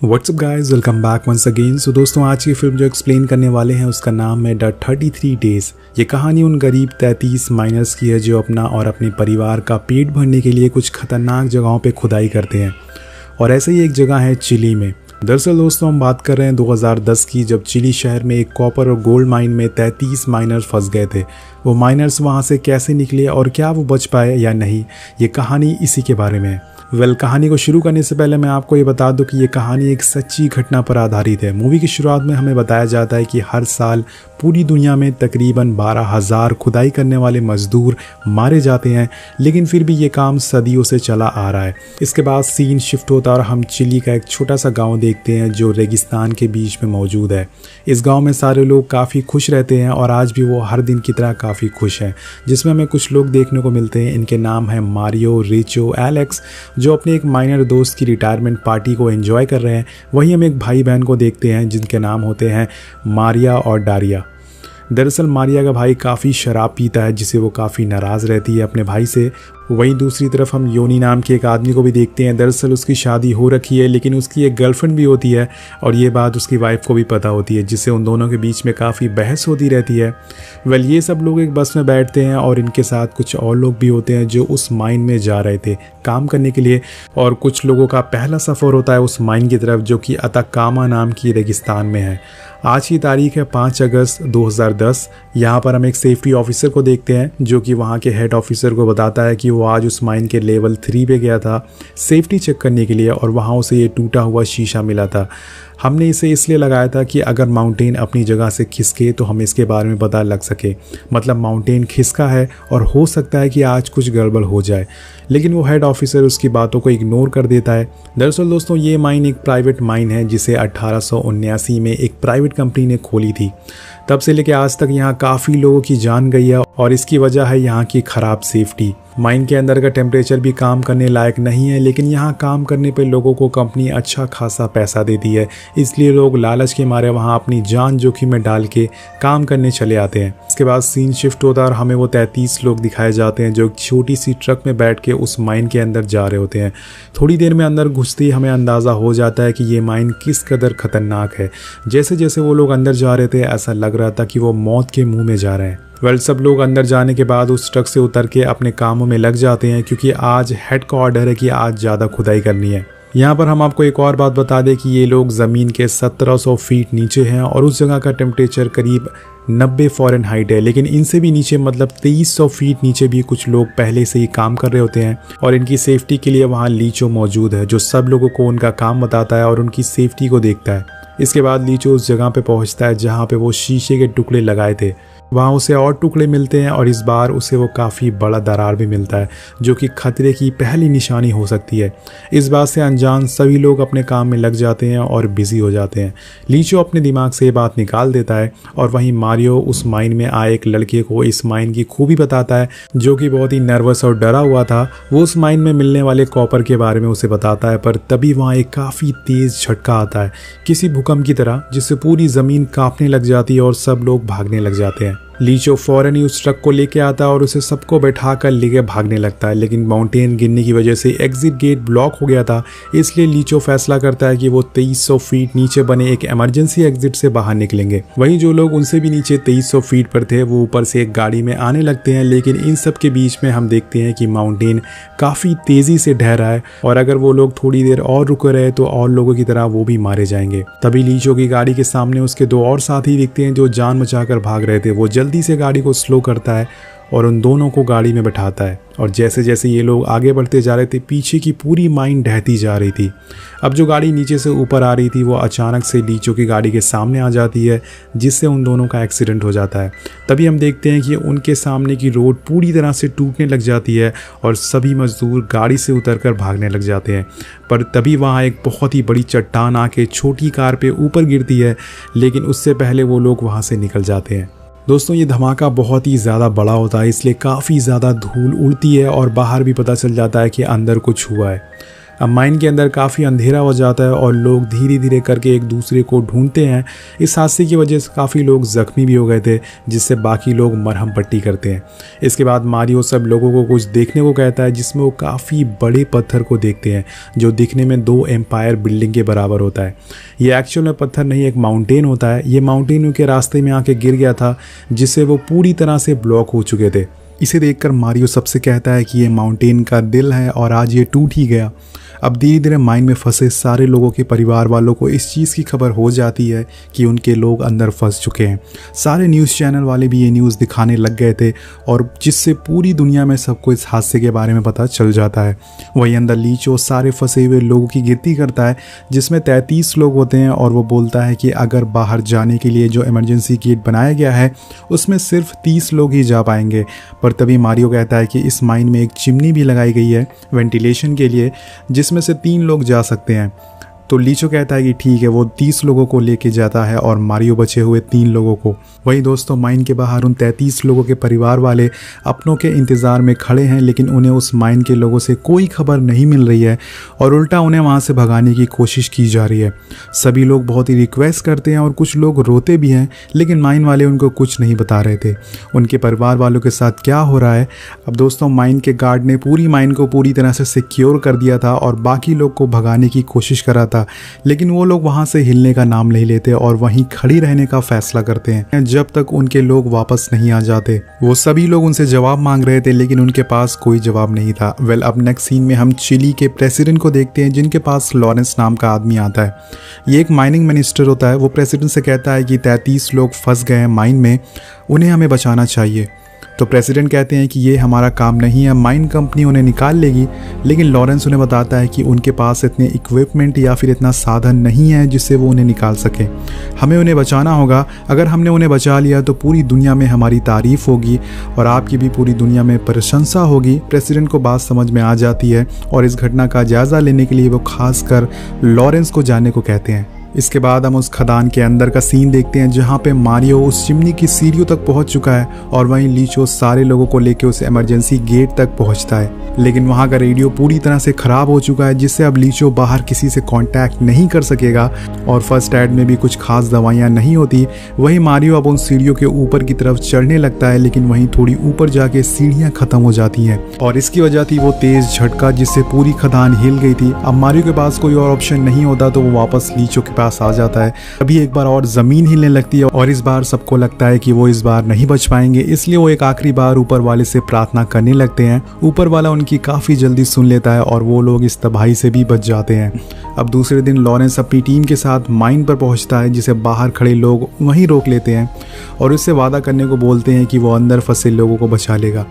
WhatsApp guys, welcome back once again. So दोस्तों, आज की फिल्म जो एक्सप्लेन करने वाले हैं उसका नाम है द 33 डेज। ये कहानी उन गरीब 33 माइनर्स की है जो अपना और अपने परिवार का पेट भरने के लिए कुछ खतरनाक जगहों पे खुदाई करते हैं। और ऐसे ही एक जगह है चिली में। दरअसल दोस्तों, हम बात कर रहे हैं 2010 की, जब चिली शहर में एक कॉपर और गोल्ड माइन में 33 माइनर्स फंस गए थे। वो माइनर्स वहाँ से कैसे निकले और क्या वो बच पाए या नहीं, ये कहानी इसी के बारे में है। कहानी को शुरू करने से पहले मैं आपको ये बता दूं कि ये कहानी एक सच्ची घटना पर आधारित है। मूवी की शुरुआत में हमें बताया जाता है कि हर साल पूरी दुनिया में तकरीबन 12,000 खुदाई करने वाले मजदूर मारे जाते हैं, लेकिन फिर भी ये काम सदियों से चला आ रहा है। इसके बाद सीन शिफ्ट होता है और हम चिली का एक छोटा सा गाँव देखते हैं जो रेगिस्तान के बीच में मौजूद है। इस गाँव में सारे लोग काफ़ी खुश रहते हैं और आज भी वो हर दिन की तरह काफ़ी खुश हैं, जिसमें हमें कुछ लोग देखने को मिलते हैं। इनके नाम हैं मारियो, रिचो, एलेक्स, जो अपने एक माइनर दोस्त की रिटायरमेंट पार्टी को एंजॉय कर रहे हैं। वहीं हम एक भाई बहन को देखते हैं जिनके नाम होते हैं मारिया और डारिया। दरअसल मारिया का भाई काफ़ी शराब पीता है, जिसे वो काफ़ी नाराज़ रहती है अपने भाई से। वहीं दूसरी तरफ हम योनी नाम के एक आदमी को भी देखते हैं। दरअसल उसकी शादी हो रखी है, लेकिन उसकी एक गर्लफ्रेंड भी होती है और ये बात उसकी वाइफ को भी पता होती है, जिससे उन दोनों के बीच में काफ़ी बहस होती रहती है। ये सब लोग एक बस में बैठते हैं और इनके साथ कुछ और लोग भी होते हैं जो उस माइन में जा रहे थे काम करने के लिए। और कुछ लोगों का पहला सफ़र होता है उस माइन की तरफ, जो कि अताकामा नाम की रेगिस्तान में है। आज की तारीख है 5 अगस्त 2010। यहाँ पर हम एक सेफ्टी ऑफिसर को देखते हैं जो कि वहाँ के हेड ऑफिसर को बताता है कि वो आज उस माइन के लेवल 3 पे गया था सेफ्टी चेक करने के लिए, और वहाँ उसे ये टूटा हुआ शीशा मिला था। हमने इसे इसलिए लगाया था कि अगर माउंटेन अपनी जगह से खिसके तो हमें इसके बारे में पता लग सके। मतलब माउंटेन खिसका है और हो सकता है कि आज कुछ गड़बड़ हो जाए, लेकिन वो हेड ऑफिसर उसकी बातों को इग्नोर कर देता है। दरअसल दोस्तों, ये माइन एक प्राइवेट माइन है जिसे 1879 में एक प्राइवेट कंपनी ने खोली थी। तब से लेकर आज तक यहाँ काफ़ी लोगों की जान गई है और इसकी वजह है यहाँ की ख़राब सेफ्टी। माइन के अंदर का टेम्परेचर भी काम करने लायक नहीं है, लेकिन यहाँ काम करने पे लोगों को कंपनी अच्छा खासा पैसा देती है, इसलिए लोग लालच के मारे वहाँ अपनी जान जोखिम में डाल के काम करने चले आते हैं। इसके बाद सीन शिफ्ट होता है और हमें वो 33 लोग दिखाए जाते हैं जो एक छोटी सी ट्रक में बैठ के उस माइन के अंदर जा रहे होते हैं। थोड़ी देर में अंदर घुसते ही हमें अंदाज़ा हो जाता है कि ये माइन किस कदर खतरनाक है। जैसे जैसे वो लोग अंदर जा रहे थे ऐसा लग रहा था कि वो मौत के मुँह में जा रहे हैं। सब लोग अंदर जाने के बाद उस ट्रक से उतर के अपने कामों में लग जाते हैं, क्योंकि आज हेड का ऑर्डर है कि आज ज़्यादा खुदाई करनी है। यहाँ पर हम आपको एक और बात बता दें कि ये लोग ज़मीन के 1700 फीट नीचे हैं और उस जगह का टेम्परेचर करीब 90 फ़ारेनहाइट है। लेकिन इनसे भी नीचे, मतलब 2300 फीट नीचे भी कुछ लोग पहले से ही काम कर रहे होते हैं और इनकी सेफ्टी के लिए वहाँ लीचो मौजूद है जो सब लोगों को उनका काम बताता है और उनकी सेफ्टी को देखता है। इसके बाद लीचो उस जगह पे पहुँचता है जहाँ पे वो शीशे के टुकड़े लगाए थे। वहाँ उसे और टुकड़े मिलते हैं और इस बार उसे वो काफ़ी बड़ा दरार भी मिलता है, जो कि खतरे की पहली निशानी हो सकती है। इस बात से अनजान सभी लोग अपने काम में लग जाते हैं और बिजी हो जाते हैं। लीचो अपने दिमाग से ये बात निकाल देता है और वहीं मारियो उस माइन में आए एक लड़के को इस माइन की खूबी बताता है, जो कि बहुत ही नर्वस और डरा हुआ था। वो उस माइन में मिलने वाले कॉपर के बारे में उसे बताता है, पर तभी वहाँ एक काफ़ी तेज़ झटका आता है किसी भूकंप की तरह, जिससे पूरी ज़मीन कांपने लग जाती है और सब लोग भागने लग जाते हैं। लीचो फौरन ही उस ट्रक को लेके आता है और उसे सबको बैठा कर लेके भागने लगता है, लेकिन माउंटेन गिरने की वजह से एग्जिट गेट ब्लॉक हो गया था। इसलिए लीचो फैसला करता है कि वो 2300 फीट नीचे बने एक इमरजेंसी एग्जिट से बाहर निकलेंगे। वहीं जो लोग उनसे भी नीचे 2300 फीट पर थे वो ऊपर से एक गाड़ी में आने लगते हैं, लेकिन इन सब के बीच में हम देखते हैं कि माउंटेन काफ़ी तेज़ी से ढह रहा है और अगर वो लोग थोड़ी देर और रुके रहे तो और लोगों की तरह वो भी मारे जाएंगे। तभी लीचो की गाड़ी के सामने उसके 2 और साथी दिखते हैं जो जान बचाकर भाग रहे थे। वो जल्दी से गाड़ी को स्लो करता है और उन दोनों को गाड़ी में बैठाता है, और जैसे जैसे ये लोग आगे बढ़ते जा रहे थे पीछे की पूरी माइन ढहती जा रही थी। अब जो गाड़ी नीचे से ऊपर आ रही थी वो अचानक से लीचो की गाड़ी के सामने आ जाती है, जिससे उन दोनों का एक्सीडेंट हो जाता है। तभी हम देखते हैं कि उनके सामने की रोड पूरी तरह से टूटने लग जाती है और सभी मजदूर गाड़ी से उतरकर भागने लग जाते हैं। पर तभी वहाँ एक बहुत ही बड़ी चट्टान आके छोटी कार पे ऊपर गिरती है, लेकिन उससे पहले वो लोग वहाँ से निकल जाते हैं। दोस्तों, ये धमाका बहुत ही ज़्यादा बड़ा होता है, इसलिए काफ़ी ज़्यादा धूल उड़ती है और बाहर भी पता चल जाता है कि अंदर कुछ हुआ है। अब माइन के अंदर काफ़ी अंधेरा हो जाता है और लोग धीरे धीरे करके एक दूसरे को ढूंढते हैं। इस हादसे की वजह से काफ़ी लोग जख्मी भी हो गए थे, जिससे बाकी लोग मरहम पट्टी करते हैं। इसके बाद मारियो सब लोगों को कुछ देखने को कहता है, जिसमें वो काफ़ी बड़े पत्थर को देखते हैं जो दिखने में 2 एम्पायर बिल्डिंग के बराबर होता है। ये एक्चुअल में पत्थर नहीं, एक माउंटेन होता है। ये माउंटेन उनके रास्ते में आके गिर गया था, जिससे वो पूरी तरह से ब्लॉक हो चुके थे। इसे देखकर मारियो सबसे कहता है कि ये माउंटेन का दिल है और आज ये टूट ही गया। अब धीरे धीरे माइन में फंसे सारे लोगों के परिवार वालों को इस चीज़ की खबर हो जाती है कि उनके लोग अंदर फंस चुके हैं। सारे न्यूज़ चैनल वाले भी ये न्यूज़ दिखाने लग गए थे, और जिससे पूरी दुनिया में सबको इस हादसे के बारे में पता चल जाता है। वहीं अंदर लीचो सारे फंसे हुए लोगों की गिनती करता है, जिसमें 33 लोग होते हैं, और वो बोलता है कि अगर बाहर जाने के लिए जो इमरजेंसी गेट बनाया गया है उसमें सिर्फ 30 लोग ही जा पाएंगे। पर तभी मारियो कहता है कि इस माइन में एक चिमनी भी लगाई गई है वेंटिलेशन के लिए, जिसमें से 3 लोग जा सकते हैं। तो लीचो कहता है कि ठीक है, वो 30 लोगों को लेके जाता है और मारियो बचे हुए 3 लोगों को। वही दोस्तों, माइन के बाहर उन 33 लोगों के परिवार वाले अपनों के इंतज़ार में खड़े हैं, लेकिन उन्हें उस माइन के लोगों से कोई खबर नहीं मिल रही है और उल्टा उन्हें वहाँ से भगाने की कोशिश की जा रही है। सभी लोग बहुत ही रिक्वेस्ट करते हैं और कुछ लोग रोते भी हैं, लेकिन माइन वाले उनको कुछ नहीं बता रहे थे उनके परिवार वालों के साथ क्या हो रहा है। अब दोस्तों, माइन के गार्ड ने पूरी माइन को पूरी तरह से सिक्योर कर दिया था और बाकी लोग को भगाने की कोशिश करा था, लेकिन वो लोग वहां से हिलने का नाम नहीं लेते और वहीं खड़ी रहने का फैसला करते हैं जब तक उनके लोग वापस नहीं आ जाते। वो सभी लोग उनसे जवाब मांग रहे थे, लेकिन उनके पास कोई जवाब नहीं था। अब नेक्स्ट सीन में हम चिली के प्रेसिडेंट को देखते हैं, जिनके पास लॉरेंस नाम का आदमी आता है। ये एक माइनिंग मिनिस्टर होता है। वो प्रेसिडेंट से कहता है कि 33 लोग फंस गए हैं माइन में, उन्हें हमें बचाना चाहिए। तो प्रेसिडेंट कहते हैं कि ये हमारा काम नहीं है, माइन कंपनी उन्हें निकाल लेगी। लेकिन लॉरेंस उन्हें बताता है कि उनके पास इतने इक्विपमेंट या फिर इतना साधन नहीं है जिससे वो उन्हें निकाल सके। हमें उन्हें बचाना होगा। अगर हमने उन्हें बचा लिया तो पूरी दुनिया में हमारी तारीफ होगी और आपकी भी पूरी दुनिया में प्रशंसा होगी। प्रेसिडेंट को बात समझ में आ जाती है और इस घटना का जायज़ा लेने के लिए वो खासकर लॉरेंस को जाने को कहते हैं। इसके बाद हम उस खदान के अंदर का सीन देखते हैं, जहाँ पे मारियो उस चिमनी की सीढ़ियों तक पहुँच चुका है और वहीं लीचो सारे लोगों को लेकर उस इमरजेंसी गेट तक पहुँचता है। लेकिन वहाँ का रेडियो पूरी तरह से ख़राब हो चुका है, जिससे अब लीचो बाहर किसी से कांटेक्ट नहीं कर सकेगा और फर्स्ट एड में भी कुछ खास दवाइयाँ नहीं होती। वहीं मारियो अब उन सीढ़ियों के ऊपर की तरफ चढ़ने लगता है, लेकिन वहीं थोड़ी ऊपर जाके सीढ़ियाँ ख़त्म हो जाती हैं और इसकी वजह थी वो तेज़ झटका, जिससे पूरी खदान हिल गई थी। अब मारियो के पास कोई और ऑप्शन नहीं होता, तो वो वापस लीचो के पास आ जाता है। अभी एक बार और जमीन हिलने लगती है और इस बार सबको लगता है कि वो इस बार नहीं बच पाएंगे, इसलिए वो एक आखिरी बार ऊपर वाले से प्रार्थना करने लगते हैं। ऊपर वाला उनकी काफ़ी जल्दी सुन लेता है और वो लोग इस तबाही से भी बच जाते हैं। अब दूसरे दिन लॉरेंस अपनी टीम के साथ माइन पर पहुंचता है, जिसे बाहर खड़े लोग वहीं रोक लेते हैं और उससे वादा करने को बोलते हैं कि वो अंदर फंसे लोगों को बचा लेगा।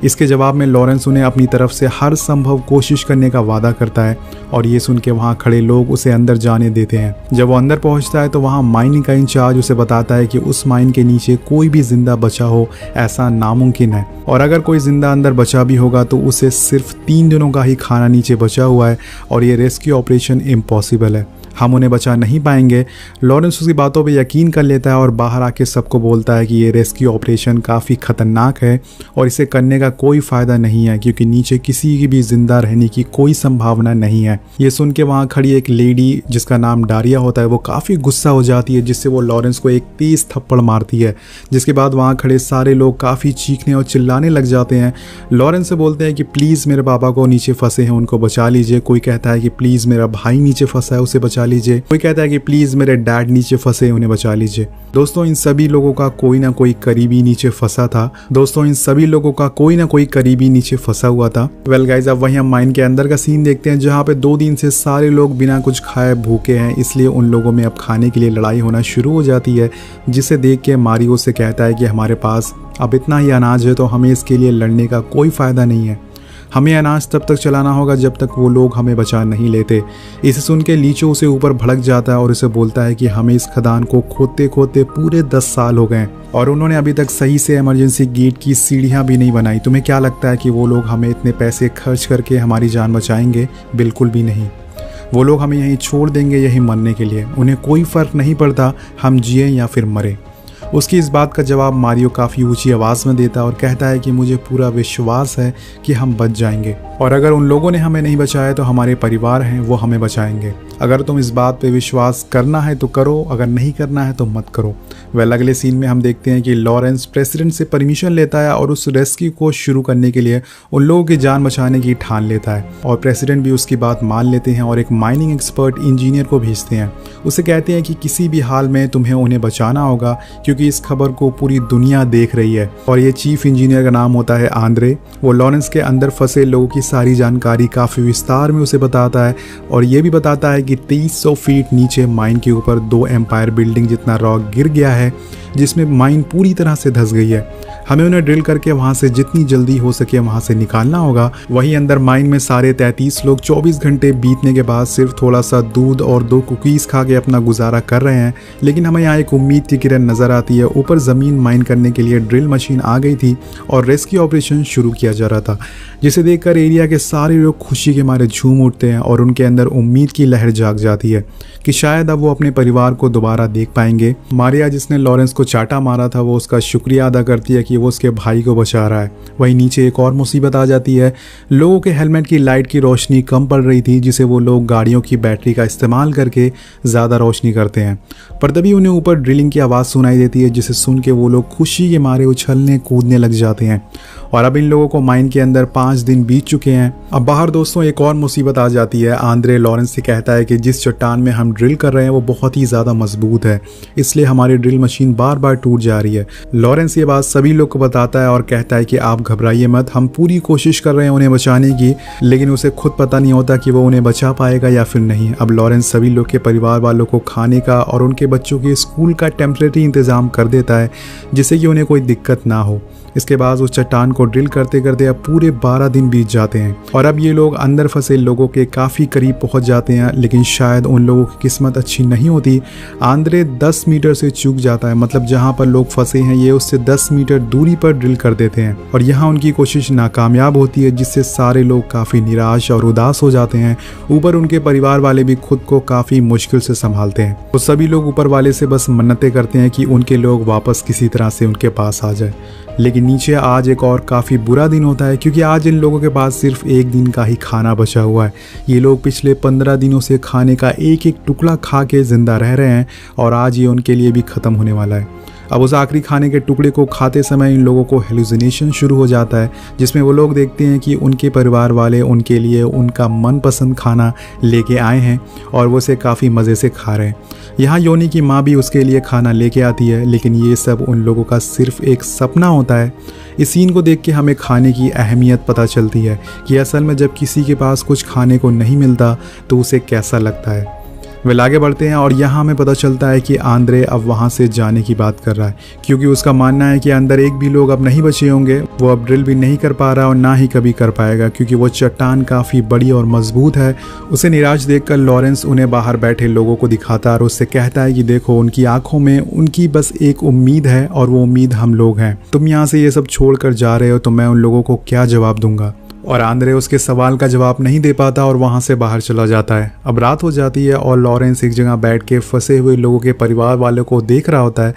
इसके जवाब में लॉरेंस उन्हें अपनी तरफ से हर संभव कोशिश करने का वादा करता है और ये सुन के वहाँ खड़े लोग उसे अंदर जाने देते हैं। जब वो अंदर पहुँचता है तो वहाँ माइनिंग का इंचार्ज उसे बताता है कि उस माइन के नीचे कोई भी जिंदा बचा हो ऐसा नामुमकिन है, और अगर कोई जिंदा अंदर बचा भी होगा तो उसे सिर्फ 3 दिनों का ही खाना नीचे बचा हुआ है और ये रेस्क्यू ऑपरेशन इम्पॉसिबल है, हम उन्हें बचा नहीं पाएंगे। लॉरेंस उसकी बातों पे यकीन कर लेता है और बाहर आके सबको बोलता है कि ये रेस्क्यू ऑपरेशन काफ़ी ख़तरनाक है और इसे करने का कोई फ़ायदा नहीं है, क्योंकि नीचे किसी की भी ज़िंदा रहने की कोई संभावना नहीं है। ये सुन के वहाँ खड़ी एक लेडी जिसका नाम डारिया होता है, वो काफ़ी गुस्सा हो जाती है, जिससे वो लॉरेंस को एक तेज़ थप्पड़ मारती है। जिसके बाद वहाँ खड़े सारे लोग काफ़ी चीखने और चिल्लाने लग जाते हैं। लॉरेंस से बोलते हैं कि प्लीज़ मेरे पापा को नीचे फंसे हैं उनको बचा लीजिए। कोई कहता है कि प्लीज़ मेरा भाई नीचे फंसा है उसे बचा लीजिए। कोई कहता है कि प्लीज मेरे डैड नीचे फंसे उन्हें बचा लीजिए। दोस्तों, इन सभी लोगों का कोई ना कोई करीबी नीचे फंसा था। दोस्तों, इन सभी लोगों का कोई ना कोई करीबी नीचे फंसा हुआ था। वेल गाइस, अब वहीं हम माइन के अंदर का सीन देखते हैं, जहाँ पे 2 दिन से सारे लोग बिना कुछ खाए भूखे हैं, इसलिए उन लोगों में अब खाने के लिए लड़ाई होना शुरू हो जाती है, जिसे देख के मारियो से कहता है कि हमारे पास अब इतना ही अनाज है तो हमें इसके लिए लड़ने का कोई फ़ायदा नहीं है। हमें अनाज तब तक चलाना होगा जब तक वो लोग हमें बचा नहीं लेते। इसे सुन के लीचो उसे ऊपर भड़क जाता है और उसे बोलता है कि हमें इस खदान को खोदते खोदते पूरे 10 साल हो गए और उन्होंने अभी तक सही से इमरजेंसी गेट की सीढ़ियाँ भी नहीं बनाई। तुम्हें क्या लगता है कि वो लोग हमें इतने पैसे खर्च करके हमारी जान बचाएंगे? बिल्कुल भी नहीं। वो लोग हमें यहीं छोड़ देंगे, यहीं मरने के लिए। उन्हें कोई फ़र्क नहीं पड़ता हम जिए या फिर मरे। उसकी इस बात का जवाब मारियो काफ़ी ऊंची आवाज़ में देता है और कहता है कि मुझे पूरा विश्वास है कि हम बच जाएंगे, और अगर उन लोगों ने हमें नहीं बचाया तो हमारे परिवार हैं वो हमें बचाएंगे। अगर तुम इस बात पे विश्वास करना है तो करो, अगर नहीं करना है तो मत करो। वेल, अगले सीन में हम देखते हैं कि लॉरेंस प्रेसिडेंट से परमिशन लेता है और उस रेस्क्यू को शुरू करने के लिए उन लोगों की जान बचाने की ठान लेता है, और प्रेसिडेंट भी उसकी बात मान लेते हैं और एक माइनिंग एक्सपर्ट इंजीनियर को भेजते हैं। उसे कहते हैं कि किसी भी हाल में तुम्हें उन्हें बचाना होगा क्योंकि इस खबर को पूरी दुनिया देख रही है। और ये चीफ इंजीनियर का नाम होता है आंद्रे। वो लॉरेंस के अंदर फंसे लोगों की सारी जानकारी काफ़ी विस्तार में उसे बताता है, और ये भी बताता है कि 2300 फीट नीचे माइन के ऊपर 2 एम्पायर बिल्डिंग जितना रॉक गिर गया है, जिसमें माइन पूरी तरह से धंस गई है। हमें उन्हें ड्रिल करके वहाँ से जितनी जल्दी हो सके वहाँ से निकालना होगा। वहीं अंदर माइन में सारे 33 लोग 24 घंटे बीतने के बाद सिर्फ थोड़ा सा दूध और 2 कुकीज़ खा के अपना गुजारा कर रहे हैं, लेकिन हमें यहाँ एक उम्मीद की किरण नज़र आती है। ऊपर ज़मीन माइन करने के लिए ड्रिल मशीन आ गई थी और रेस्क्यू ऑपरेशन शुरू किया जा रहा था, जिसे देखकर एरिया के सारे लोग खुशी के मारे झूम उठते हैं और उनके अंदर उम्मीद की लहर जाग जाती है कि शायद अब वो अपने परिवार को दोबारा देख पाएंगे। मारिया, जिसने लॉरेंस को चाटा मारा था, वो उसका शुक्रिया अदा करती है कि वो उसके भाई को बचा रहा है। वहीं नीचे एक और मुसीबत आ जाती है। लोगों के हेलमेट की लाइट की रोशनी कम पड़ रही थी, जिसे वो लोग गाड़ियों की बैटरी का इस्तेमाल करके ज़्यादा रोशनी करते हैं। पर तभी उन्हें ऊपर ड्रिलिंग की आवाज़ सुनाई देती है, जिसे सुन के वो लोग खुशी के मारे उछलने कूदने लग जाते हैं। और अब इन लोगों को माइन के अंदर 5 दिन बीत चुके हैं। अब बाहर दोस्तों एक और मुसीबत आ जाती है। आंद्रे लॉरेंस से कहता है कि जिस चट्टान में हम ड्रिल कर रहे हैं वो बहुत ही ज़्यादा मजबूत है, इसलिए हमारी ड्रिल मशीन बार बार टूट जा रही है। लॉरेंस ये बात सभी लोग को बताता है और कहता है कि आप घबराइए मत, हम पूरी कोशिश कर रहे हैं उन्हें बचाने की, लेकिन उसे खुद पता नहीं होता कि वो उन्हें बचा पाएगा या फिर नहीं। अब लॉरेंस सभी लोग के परिवार वालों को खाने का और उनके बच्चों के स्कूल का टेम्परेरी इंतज़ाम कर देता है, जिससे कि उन्हें कोई दिक्कत ना हो। इसके बाद उस चट्टान को ड्रिल करते करते अब पूरे 12 दिन बीत जाते हैं और अब ये लोग अंदर फंसे लोगों के काफ़ी करीब पहुंच जाते हैं, लेकिन शायद उन लोगों की किस्मत अच्छी नहीं होती। आंद्रे 10 मीटर से चूक जाता है, मतलब जहां पर लोग फंसे हैं ये उससे 10 मीटर दूरी पर ड्रिल कर देते हैं और यहाँ उनकी कोशिश नाकामयाब होती है, जिससे सारे लोग काफ़ी निराश और उदास हो जाते हैं। ऊपर उनके परिवार वाले भी खुद को काफ़ी मुश्किल से संभालते हैं। तो सभी लोग ऊपर वाले से बस मन्नतें करते हैं कि उनके लोग वापस किसी तरह से उनके पास आ जाए। लेकिन नीचे आज एक और काफ़ी बुरा दिन होता है, क्योंकि आज इन लोगों के पास सिर्फ एक दिन का ही खाना बचा हुआ है। ये लोग पिछले 15 दिनों से खाने का एक एक टुकड़ा खा के ज़िंदा रह रहे हैं और आज ये उनके लिए भी ख़त्म होने वाला है। अब उस आखिरी खाने के टुकड़े को खाते समय इन लोगों को हेलुसिनेशन शुरू हो जाता है, जिसमें वो लोग देखते हैं कि उनके परिवार वाले उनके लिए उनका मनपसंद खाना लेके आए हैं और वो उसे काफ़ी मज़े से खा रहे हैं। यहाँ योनी की माँ भी उसके लिए खाना लेके आती है, लेकिन ये सब उन लोगों का सिर्फ एक सपना होता है। इस सीन को देख के हमें खाने की अहमियत पता चलती है कि असल में जब किसी के पास कुछ खाने को नहीं मिलता तो उसे कैसा लगता है। वे आगे बढ़ते हैं और यहाँ हमें पता चलता है कि आंद्रे अब वहाँ से जाने की बात कर रहा है, क्योंकि उसका मानना है कि अंदर एक भी लोग अब नहीं बचे होंगे। वो अब ड्रिल भी नहीं कर पा रहा और ना ही कभी कर पाएगा, क्योंकि वो चट्टान काफ़ी बड़ी और मजबूत है। उसे निराश देखकर लॉरेंस उन्हें बाहर बैठे लोगों को दिखाता है और उससे कहता है कि देखो, उनकी आंखों में उनकी बस एक उम्मीद है और वो उम्मीद हम लोग हैं। तुम यहाँ से ये सब छोड़ कर जा रहे हो तो मैं उन लोगों को क्या जवाब दूंगा। और आंद्रे उसके सवाल का जवाब नहीं दे पाता और वहाँ से बाहर चला जाता है। अब रात हो जाती है और लॉरेंस एक जगह बैठ के फंसे हुए लोगों के परिवार वालों को देख रहा होता है,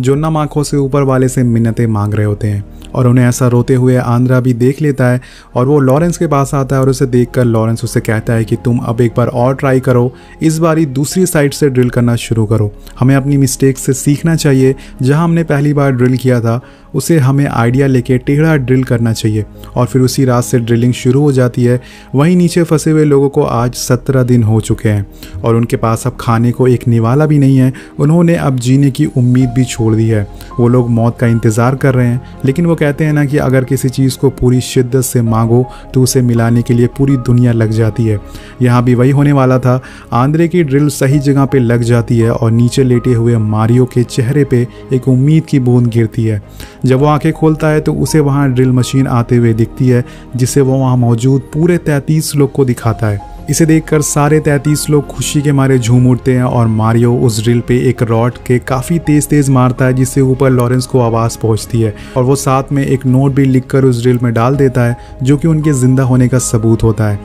जो नम आंखों से ऊपर वाले से मिन्नतें मांग रहे होते हैं। और उन्हें ऐसा रोते हुए आंद्रा भी देख लेता है और वो लॉरेंस के पास आता है और उसे देखकर लॉरेंस उसे कहता है कि तुम अब एक बार और ट्राई करो, इस बारी दूसरी साइड से ड्रिल करना शुरू करो। हमें अपनी मिस्टेक से सीखना चाहिए। जहां हमने पहली बार ड्रिल किया था उसे हमें आइडिया लेके टेढ़ा ड्रिल करना चाहिए। और फिर उसी रात से ड्रिलिंग शुरू हो जाती है। वहीं नीचे फंसे हुए लोगों को आज 17 दिन हो चुके हैं और उनके पास अब खाने को एक निवाला भी नहीं है। उन्होंने अब जीने की उम्मीद भी छोड़ दी है। वो लोग मौत का इंतज़ार कर रहे हैं, लेकिन वो कहते हैं ना कि अगर किसी चीज़ को पूरी शिद्दत से मांगो तो उसे मिलाने के लिए पूरी दुनिया लग जाती है। यहाँ भी वही होने वाला था। आंद्रे की ड्रिल सही जगह पे लग जाती है और नीचे लेटे हुए मारियो के चेहरे पे एक उम्मीद की बूंद गिरती है। जब वो आंखें खोलता है तो उसे वहाँ ड्रिल मशीन आते हुए दिखती है, जिसे वो वहाँ मौजूद पूरे 33 लोग को दिखाता है। इसे देखकर सारे 33 लोग खुशी के मारे झूम उठते हैं और मारियो उस ड्रिल पे एक रॉड के काफ़ी तेज़ मारता है, जिससे ऊपर लॉरेंस को आवाज़ पहुंचती है और वो साथ में एक नोट भी लिखकर उस ड्रिल में डाल देता है, जो कि उनके ज़िंदा होने का सबूत होता है।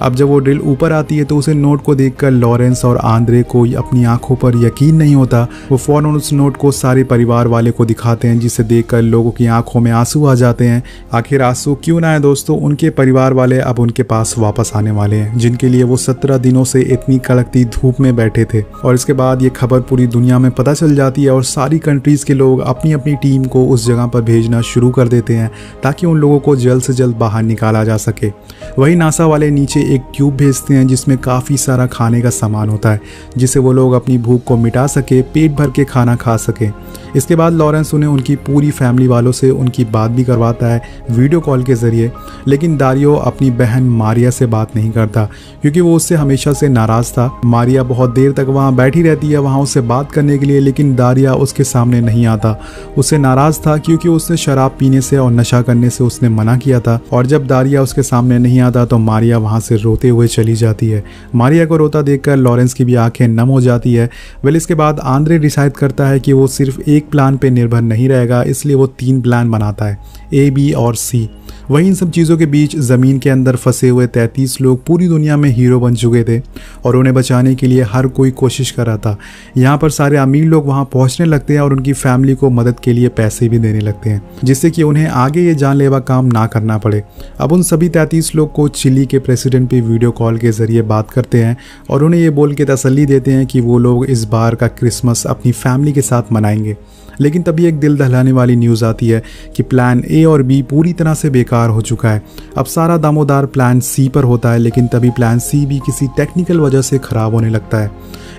अब जब वो ड्रिल ऊपर आती है तो उसे नोट को देखकर लॉरेंस और आंद्रे को अपनी आंखों पर यकीन नहीं होता। वो फौरन उस नोट को सारे परिवार वाले को दिखाते हैं, जिसे देखकर लोगों की आंखों में आंसू आ जाते हैं। आखिर आंसू क्यों ना आए दोस्तों, उनके परिवार वाले अब उनके पास वापस आने वाले हैं, जिनके लिए वो 17 दिनों से इतनी कड़कती धूप में बैठे थे। और इसके बाद ये खबर पूरी दुनिया में पता चल जाती है और सारी कंट्रीज के लोग अपनी अपनी टीम को उस जगह पर भेजना शुरू कर देते हैं ताकि उन लोगों को जल्द से जल्द बाहर निकाला जा सके। वही नासा वाले नीचे एक ट्यूब भेजते हैं जिसमें काफ़ी सारा खाने का सामान होता है, जिससे वो लोग अपनी भूख को मिटा सके, पेट भर के खाना खा सके। इसके बाद लॉरेंस उन्हें उनकी पूरी फैमिली वालों से उनकी बात भी करवाता है वीडियो कॉल के ज़रिए। लेकिन दारियो अपनी बहन मारिया से बात नहीं करता क्योंकि वो उससे हमेशा से नाराज़ था। मारिया बहुत देर तक वहाँ बैठी रहती है वहाँ उससे बात करने के लिए, लेकिन दारिया उसके सामने नहीं आता। उससे नाराज़ था क्योंकि उसने शराब पीने से और नशा करने से उसने मना किया था। और जब दारिया उसके सामने नहीं आता तो मारिया वहाँ से रोते हुए चली जाती है। मारिया को रोता देखकर लॉरेंस की भी आंखें नम हो जाती है। वेल इसके बाद आंद्रे डिसाइड करता है कि वो सिर्फ एक प्लान पे निर्भर नहीं रहेगा, इसलिए वो 3 प्लान बनाता है, A, B और C। वहीं इन सब चीज़ों के बीच ज़मीन के अंदर फंसे हुए 33 लोग पूरी दुनिया में हीरो बन चुके थे और उन्हें बचाने के लिए हर कोई कोशिश कर रहा था। यहाँ पर सारे अमीर लोग वहाँ पहुँचने लगते हैं और उनकी फैमिली को मदद के लिए पैसे भी देने लगते हैं, जिससे कि उन्हें आगे ये जानलेवा काम ना करना पड़े। अब उन सभी 33 लोग को चिली के प्रेसिडेंट भी वीडियो कॉल के ज़रिए बात करते हैं और उन्हें ये बोल के तसल्ली देते हैं कि वो लोग इस बार का क्रिसमस अपनी फैमिली के साथ मनाएंगे। लेकिन तभी एक दिल दहलाने वाली न्यूज़ आती है कि प्लान A और B पूरी तरह से बेकार हो चुका है। अब सारा दामोदार प्लान C पर होता है, लेकिन तभी प्लान C भी किसी टेक्निकल वजह से ख़राब होने लगता है।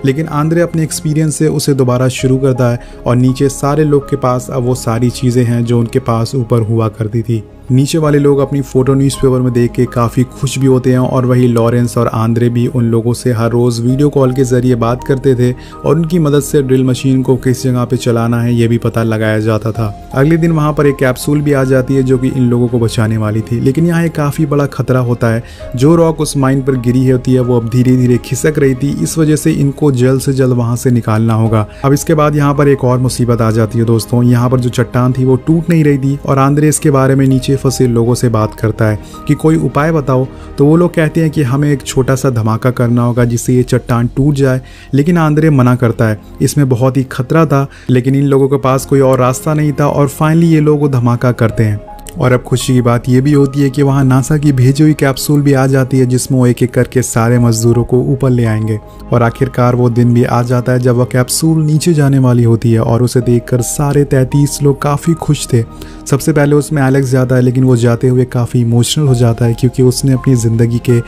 लेकिन आंद्रे अपने एक्सपीरियंस से उसे दोबारा शुरू करता है और नीचे सारे लोग के पास अब वो सारी चीज़ें हैं जो उनके पास ऊपर हुआ करती थी। नीचे वाले लोग अपनी फ़ोटो न्यूज़पेपर में देख के काफ़ी खुश भी होते हैं और वही लॉरेंस और आंद्रे भी उन लोगों से हर रोज़ वीडियो कॉल के ज़रिए बात करते थे और उनकी मदद से ड्रिल मशीन को किस जगह पे चलाना है ये भी पता लगाया जाता था। अगले दिन वहाँ पर एक कैप्सूल भी आ जाती है जो कि इन लोगों को बचाने वाली थी, लेकिन यहाँ एक काफ़ी बड़ा खतरा होता है। जो रॉक उस माइन पर गिरी होती है वो अब धीरे धीरे खिसक रही थी, इस वजह से इनको जल्द से जल्द वहाँ से निकालना होगा। अब इसके बाद यहाँ पर एक और मुसीबत आ जाती है दोस्तों। यहाँ पर जो चट्टान थी वो टूट नहीं रही थी और आंद्रे इसके बारे में नीचे फंसे लोगों से बात करता है कि कोई उपाय बताओ। तो वो लोग कहते हैं कि हमें एक छोटा सा धमाका करना होगा जिससे ये चट्टान टूट जाए, लेकिन आंद्रे मना करता है। इसमें बहुत ही खतरा था, लेकिन इन लोगों के पास कोई और रास्ता नहीं था और फाइनली ये लोग वो धमाका करते हैं। और अब खुशी की बात यह भी होती है कि वहाँ नासा की भेजी हुई कैप्सूल भी आ जाती है जिसमें वो एक एक करके सारे मजदूरों को ऊपर ले आएंगे। और आखिरकार वो दिन भी आ जाता है जब वह कैप्सूल नीचे जाने वाली होती है और उसे देखकर सारे 33 लोग काफ़ी खुश थे। सबसे पहले उसमें एलेक्स जाता है, लेकिन वो जाते हुए काफ़ी इमोशनल हो जाता है क्योंकि उसने अपनी ज़िंदगी के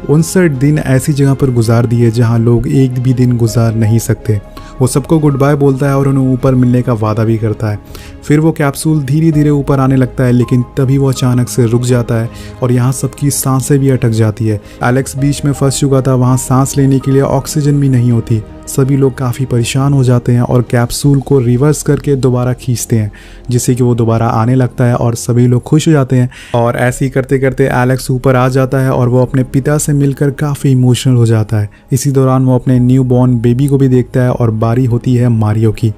59 दिन ऐसी जगह पर गुजार दिए जहाँ लोग एक भी दिन गुजार नहीं सकते। वो सबको गुड बाय बोलता है और उन्हें ऊपर मिलने का वादा भी करता है। फिर वो कैप्सूल धीरे धीरे ऊपर आने लगता है, लेकिन तभी वो अचानक से रुक जाता है और यहाँ सबकी सांसें भी अटक जाती है। एलेक्स बीच में फंस चुका था, वहाँ सांस लेने के लिए ऑक्सीजन भी नहीं होती। सभी लोग काफ़ी परेशान हो जाते हैं और कैप्सूल को रिवर्स करके दोबारा खींचते हैं जिससे कि वो दोबारा आने लगता है और सभी लोग खुश हो जाते हैं। और ऐसे ही करते करते एलेक्स ऊपर आ जाता है और वो अपने पिता से मिलकर काफ़ी इमोशनल हो जाता है। इसी दौरान वो अपने न्यू बॉर्न बेबी को भी देखता है और बारी होती है मारियो की।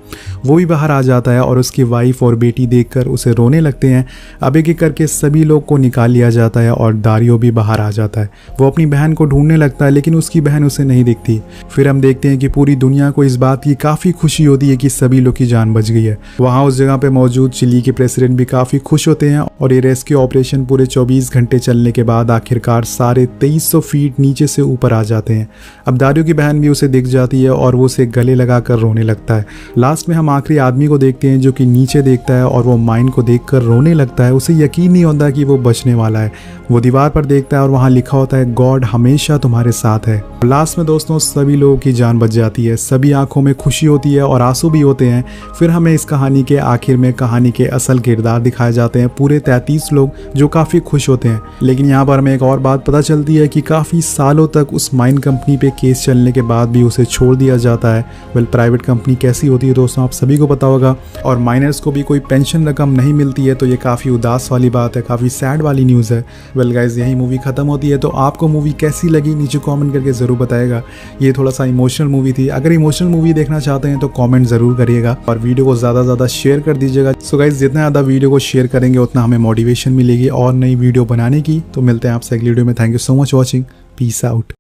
वो भी बाहर आ जाता है और उसकी वाइफ और बेटी देखकर उसे रोने लगते हैं। अब एक एक करके सभी लोग को निकाल लिया जाता है और दारियो भी बाहर आ जाता है। वो अपनी बहन को ढूंढने लगता है, लेकिन उसकी बहन उसे नहीं दिखती। फिर हम देखते हैं कि पूरी दुनिया को इस बात की काफ़ी खुशी होती है कि सभी लोग की जान बच गई है। वहाँ उस जगह पे मौजूद चिली के प्रेसिडेंट भी काफ़ी खुश होते हैं और ये रेस्क्यू ऑपरेशन पूरे 24 घंटे चलने के बाद आखिरकार सारे 2300 फीट नीचे से ऊपर आ जाते हैं। अब दारियो की बहन भी उसे दिख जाती है और वो उसे गले लगाकर रोने लगता है। लास्ट में हम आखिरी आदमी को देखते हैं जो कि नीचे देखता है और वो माइन को देखकर रोने लगता है। उसे यकीन नहीं होता कि वो बचने वाला है। वो दीवार पर देखता है और वहाँ लिखा होता है गॉड हमेशा तुम्हारे साथ है। लास्ट में दोस्तों सभी लोगों की जान बच जाती है, सभी आंखों में खुशी होती है और आंसू भी होते हैं। फिर हमें इस कहानी के आखिर में कहानी के असल किरदार दिखाए जाते हैं, पूरे 33 लोग जो काफ़ी खुश होते हैं। लेकिन यहाँ पर हमें एक और बात पता चलती है कि काफ़ी सालों तक उस माइन कंपनी पे केस चलने के बाद भी उसे छोड़ दिया जाता है। वेल प्राइवेट कंपनी कैसी होती है दोस्तों आप सभी को पता होगा, और माइनर्स को भी कोई पेंशन रकम नहीं मिलती है, तो ये काफ़ी उदास वाली बात है, काफ़ी सैड वाली न्यूज़ है। वेल गाइज यही मूवी खत्म होती है। तो आपको मूवी कैसी लगी नीचे कमेंट करके ज़रूर बताएगा। ये थोड़ा सा इमोशनल मूवी थी। अगर इमोशनल मूवी देखना चाहते हैं तो कमेंट ज़रूर करिएगा और वीडियो को ज़्यादा से ज़्यादा शेयर कर दीजिएगा। सो गाइज जितना ज़्यादा वीडियो को शेयर करेंगे उतना हमें मोटिवेशन मिलेगी और नई वीडियो बनाने की। तो मिलते हैं आपसे अगली वीडियो में। Thank you so much watching. Peace out.